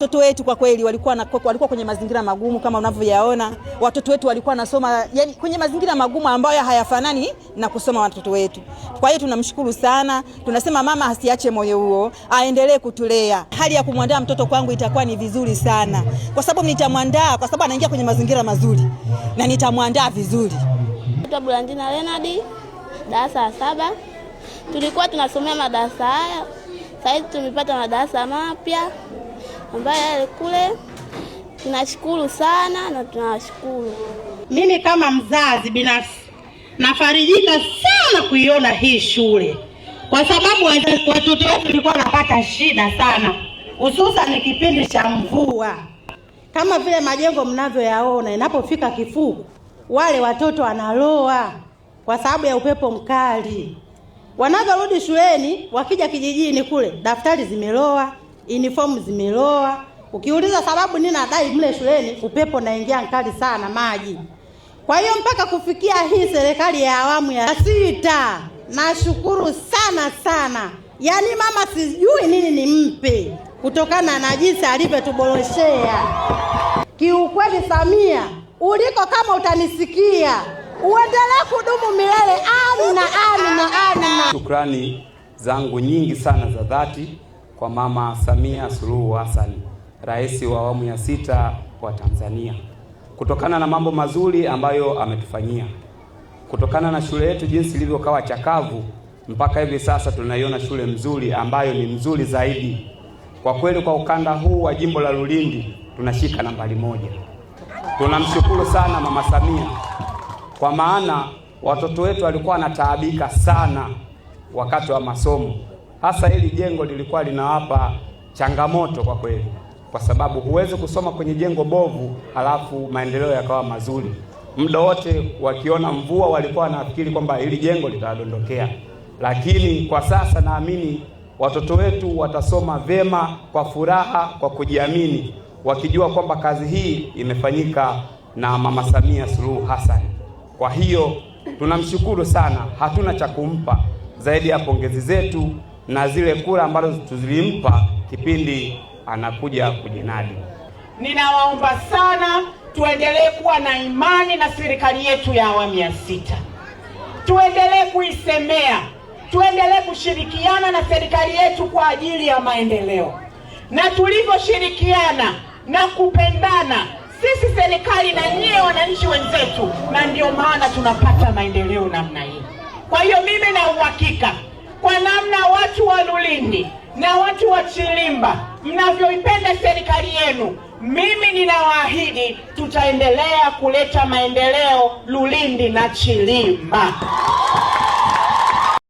Watoto wetu kwa kweli walikuwa kwenye mazingira magumu kama unavyoyaona. Watoto wetu walikuwa nasoma yani kwenye mazingira magumu ambayo hayafanani na kusoma watoto wetu. Kwa hiyo tunamshukuru sana. Tunasema mama asiache moyo huo, aendelee kutulea. Hali ya kumwandaa mtoto kwangu itakuwa ni vizuri sana. Kwa sababu nitamwandaa kwa sababu anaingia kwenye mazingira mazuri na nitamwandaa vizuri. Blandina Leonard, darasa la 7. Tulikuwa tunasomea madarasa haya. Sasa tumepata madarasa mapya ambaye kule tunashukuru sana na tunawashukuru. Mimi kama mzazi binafsi nafarijika sana kuiona hii shule, kwa sababu watoto wetu walikuwa wanapata shida sana, hususan kipindi cha mvua. Kama vile majengo mnavyoyaona, inapofika kifuku wale watoto wanaloa kwa sababu ya upepo mkali. Wanaporudi shuleni, wakija kijijini kule, daftari zimeloa, uniform zimeloa. Ukiuliza sababu nini nadai mle shuleni, upepo naingia mkali sana, maji. Kwa hiyo mpaka kufikia hii serikali ya awamu ya 6, nashukuru sana. Yaani mama sijui nini nimpe kutokana na jinsi alivyotuboroshea. Kiukweli Samia, uliko kama utanisikia, uendelee kudumu milele. Amina. Shukrani zangu nyingi sana za dhati kwa Mama Samia Suluhu Hassan, Rais wa awamu ya 6 wa Tanzania, kutokana na mambo mazuri ambayo ametufanyia, kutokana na shule yetu jinsi ilivyokawa chakavu mpaka hivi sasa tunaiona shule mzuri ambayo ni mzuri zaidi. Kwa kweli kwa ukanda huu wa jimbo la Lulindi tunashika nambari 1. Tunamshukuru sana Mama Samia, kwa maana watoto wetu walikuwa wanataabika sana wakati wa masomo. Hasa hili jengo lilikuwa linawapa changamoto kwa kweli, kwa sababu huwezi kusoma kwenye jengo bovu halafu maendeleo yakawa mazuri. Muda wote wakiona mvua walikuwa wanafikiri kwamba hili jengo litadondokea. Lakini kwa sasa naamini watoto wetu watasoma vema kwa furaha, kwa kujiamini, wakijua kwamba kazi hii imefanyika na Mama Samia Suluhu Hassan. Kwa hiyo tunamshukuru sana, hatuna cha kumpa zaidi ya pongezi zetu na zile kura ambazo tuzilimpa kipindi anakuja kujinadi. Ninawaomba sana tuendelee kuwa na imani na serikali yetu ya awamu ya 6. Tuendelee kuisemea, tuendelee kushirikiana na serikali yetu kwa ajili ya maendeleo. Na tulivyoshirikiana na kupendana sisi serikali na nyie wananchi wenzetu, na ndio maana tunapata maendeleo namna hii. Kwa hiyo mimi na uhakika kwa namna watu wa Lulindi na watu wa Chilimba mnavyoipenda serikali yenu, mimi ninawaahidi tutaendelea kuleta maendeleo Lulindi na Chilimba.